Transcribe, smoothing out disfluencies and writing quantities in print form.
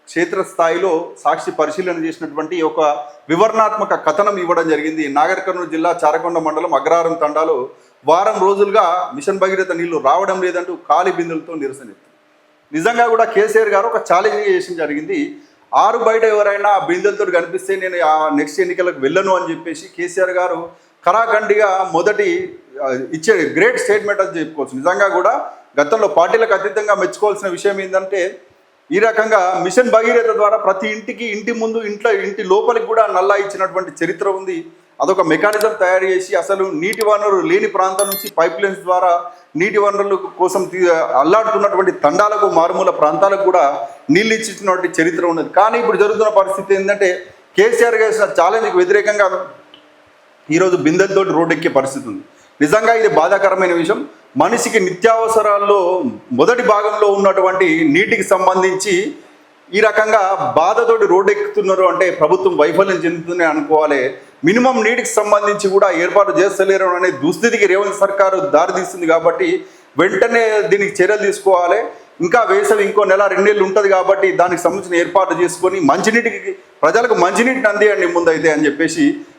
క్షేత్రస్థాయిలో సాక్షి పరిశీలన చేసినటువంటి ఒక వివరణాత్మక కథనం ఇవ్వడం జరిగింది. నాగర్ కర్నూలు జిల్లా చారకొండ మండలం అగ్రహారం తండాలో వారం రోజులుగా మిషన్ భగీరథ నీళ్లు రావడం లేదంటూ ఖాళీ బిందులతో నిరసన. నిజంగా కూడా కేసీఆర్ గారు ఒక ఛాలెంజ్ చేసిన జరిగింది. ఆరు బయట ఎవరైనా బిందెలతో కనిపిస్తే నేను ఆ నెక్స్ట్ ఎన్నికలకు వెళ్ళను అని చెప్పేసి కేసీఆర్ గారు కరాఖండిగా మొదటి ఇచ్చే గ్రేట్ స్టేట్మెంట్ అని చెప్పుకోవచ్చు. నిజంగా కూడా గతంలో పార్టీలకు అతీతంగా మెచ్చుకోవాల్సిన విషయం ఏంటంటే ఈ రకంగా మిషన్ భగీరథ ద్వారా ప్రతి ఇంటికి ఇంటి ముందు ఇంటి లోపలికి కూడా నల్లా ఇచ్చినటువంటి చరిత్ర ఉంది. అదొక మెకానిజం తయారు చేసి అసలు నీటి వనరు లేని ప్రాంతం నుంచి పైప్ లైన్స్ ద్వారా నీటి వనరుల కోసం అల్లాడుతున్నటువంటి తండాలకు మారుమూల ప్రాంతాలకు కూడా నీళ్ళు ఇచ్చినటువంటి చరిత్ర ఉన్నది. కానీ ఇప్పుడు జరుగుతున్న పరిస్థితి ఏంటంటే కేసీఆర్ చేసిన ఛాలెంజ్కి వ్యతిరేకంగా ఈరోజు బిందెలతోటి రోడ్డు ఎక్కే పరిస్థితి ఉంది. నిజంగా ఇది బాధాకరమైన విషయం. మనిషికి నిత్యావసరాల్లో మొదటి భాగంలో ఉన్నటువంటి నీటికి సంబంధించి ఈ రకంగా బాధతోటి రోడ్డు ఎక్కుతున్నారు అంటే ప్రభుత్వం వైఫల్యం చెందుతుందని అనుకోవాలి. మినిమం నీటికి సంబంధించి కూడా ఏర్పాటు చేస్తలేరు అనే దుస్థితికి రేవంత్ సర్కారు దారితీస్తుంది. కాబట్టి వెంటనే దీనికి చర్యలు తీసుకోవాలి. ఇంకా వేసవి ఇంకో నెల 2 నెలలు ఉంటుంది కాబట్టి దానికి సంబంధించిన ఏర్పాటు చేసుకొని మంచినీటికి ప్రజలకు మంచినీటిని అందియండి ముందైతే అని చెప్పేసి